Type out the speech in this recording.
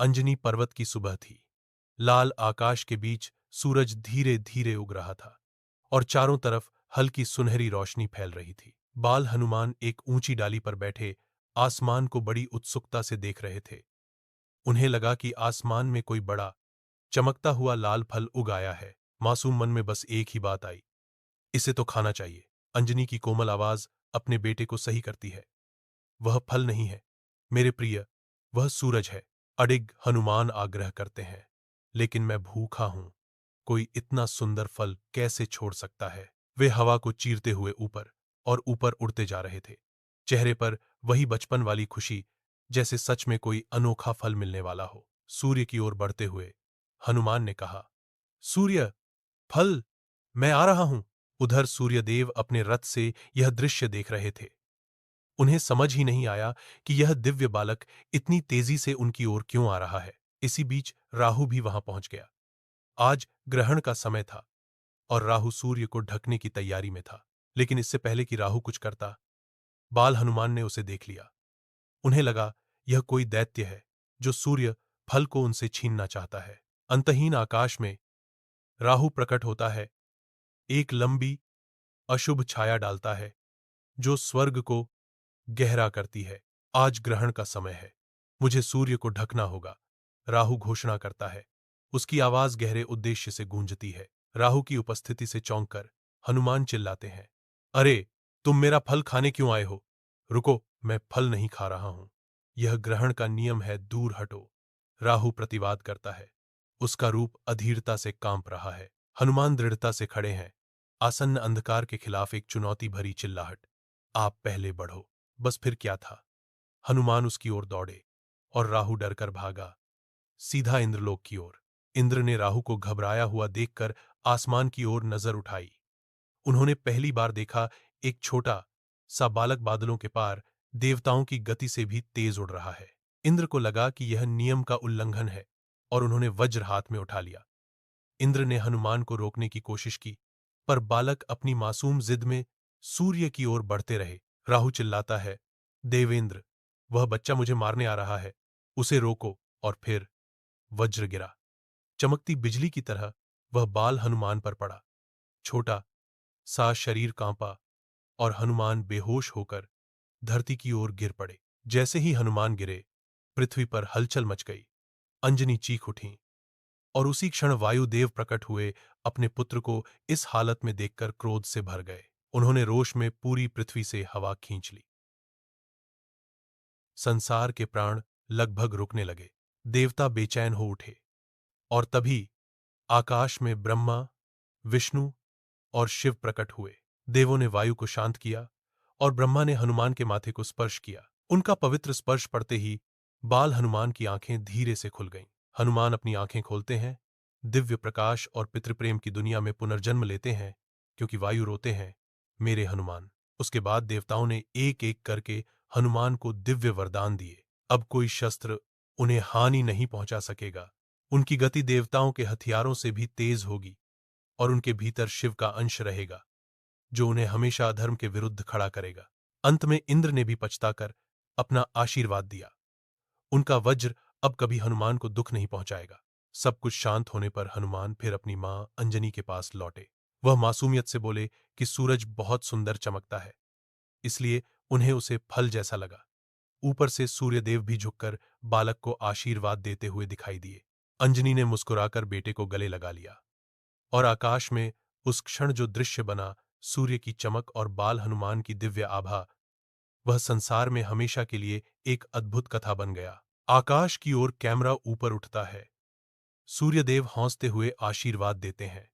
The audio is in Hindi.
अंजनी पर्वत की सुबह थी। लाल आकाश के बीच सूरज धीरे धीरे उग रहा था और चारों तरफ हल्की सुनहरी रोशनी फैल रही थी। बाल हनुमान एक ऊंची डाली पर बैठे आसमान को बड़ी उत्सुकता से देख रहे थे। उन्हें लगा कि आसमान में कोई बड़ा चमकता हुआ लाल फल उग आया है। मासूम मन में बस एक ही बात आई, इसे तो खाना चाहिए। अंजनी की कोमल आवाज अपने बेटे को सही करती है। वह फल नहीं है मेरे प्रिय, वह सूरज है। अडिग हनुमान आग्रह करते हैं, लेकिन मैं भूखा हूं। कोई इतना सुंदर फल कैसे छोड़ सकता है। वे हवा को चीरते हुए ऊपर और ऊपर उड़ते जा रहे थे, चेहरे पर वही बचपन वाली खुशी, जैसे सच में कोई अनोखा फल मिलने वाला हो। सूर्य की ओर बढ़ते हुए हनुमान ने कहा, सूर्य, फल, मैं आ रहा हूं। उधर सूर्यदेव अपने रथ से यह दृश्य देख रहे थे। उन्हें समझ ही नहीं आया कि यह दिव्य बालक इतनी तेजी से उनकी ओर क्यों आ रहा है। इसी बीच राहु भी वहां पहुंच गया। आज ग्रहण का समय था और राहु सूर्य को ढकने की तैयारी में था। लेकिन इससे पहले कि राहु कुछ करता, बाल हनुमान ने उसे देख लिया। उन्हें लगा यह कोई दैत्य है जो सूर्य फल को उनसे छीनना चाहता है। अंतहीन आकाश में राहु प्रकट होता है, एक लंबी अशुभ छाया डालता है जो स्वर्ग को गहरा करती है। आज ग्रहण का समय है, मुझे सूर्य को ढकना होगा, राहु घोषणा करता है। उसकी आवाज गहरे उद्देश्य से गूंजती है। राहु की उपस्थिति से चौंककर हनुमान चिल्लाते हैं, अरे, तुम मेरा फल खाने क्यों आए हो? रुको, मैं फल नहीं खा रहा हूं। यह ग्रहण का नियम है, दूर हटो। राहु प्रतिवाद करता है। उसका रूप अधीरता से कांप रहा है। हनुमान दृढ़ता से खड़े हैं। आसन्न अंधकार के खिलाफ एक चुनौती भरी चिल्लाहट, आप पहले बढ़ो। बस फिर क्या था? हनुमान उसकी ओर दौड़े और राहु डरकर भागा, सीधा इंद्रलोक की ओर। इंद्र ने राहु को घबराया हुआ देखकर आसमान की ओर नजर उठाई। उन्होंने पहली बार देखा एक छोटा सा बालक बादलों के पार देवताओं की गति से भी तेज उड़ रहा है। इंद्र को लगा कि यह नियम का उल्लंघन है और उन्होंने वज्र हाथ में उठा लिया। इंद्र ने हनुमान को रोकने की कोशिश की, पर बालक अपनी मासूम जिद में सूर्य की ओर बढ़ते रहे। राहु चिल्लाता है, देवेंद्र, वह बच्चा मुझे मारने आ रहा है, उसे रोको। और फिर वज्र गिरा। चमकती बिजली की तरह वह बाल हनुमान पर पड़ा। छोटा सा शरीर कांपा और हनुमान बेहोश होकर धरती की ओर गिर पड़े। जैसे ही हनुमान गिरे, पृथ्वी पर हलचल मच गई। अंजनी चीख उठी और उसी क्षण वायुदेव प्रकट हुए। अपने पुत्र को इस हालत में देखकर क्रोध से भर गए। उन्होंने रोष में पूरी पृथ्वी से हवा खींच ली। संसार के प्राण लगभग रुकने लगे। देवता बेचैन हो उठे और तभी आकाश में ब्रह्मा, विष्णु और शिव प्रकट हुए। देवों ने वायु को शांत किया और ब्रह्मा ने हनुमान के माथे को स्पर्श किया। उनका पवित्र स्पर्श पड़ते ही बाल हनुमान की आंखें धीरे से खुल गईं। हनुमान अपनी आंखें खोलते हैं, दिव्य प्रकाश और पितृप्रेम की दुनिया में पुनर्जन्म लेते हैं, क्योंकि वायु रोते हैं, मेरे हनुमान। उसके बाद देवताओं ने एक एक करके हनुमान को दिव्य वरदान दिए। अब कोई शस्त्र उन्हें हानि नहीं पहुंचा सकेगा। उनकी गति देवताओं के हथियारों से भी तेज होगी और उनके भीतर शिव का अंश रहेगा, जो उन्हें हमेशा अधर्म के विरुद्ध खड़ा करेगा। अंत में इंद्र ने भी पछताकर अपना आशीर्वाद दिया। उनका वज्र अब कभी हनुमान को दुख नहीं पहुंचाएगा। सब कुछ शांत होने पर हनुमान फिर अपनी मां अंजनी के पास लौटे। वह मासूमियत से बोले कि सूरज बहुत सुंदर चमकता है, इसलिए उन्हें उसे फल जैसा लगा। ऊपर से सूर्यदेव भी झुककर बालक को आशीर्वाद देते हुए दिखाई दिए। अंजनी ने मुस्कुराकर बेटे को गले लगा लिया और आकाश में उस क्षण जो दृश्य बना, सूर्य की चमक और बाल हनुमान की दिव्य आभा, वह संसार में हमेशा के लिए एक अद्भुत कथा बन गया। आकाश की ओर कैमरा ऊपर उठता है। सूर्यदेव हौंसते हुए आशीर्वाद देते हैं।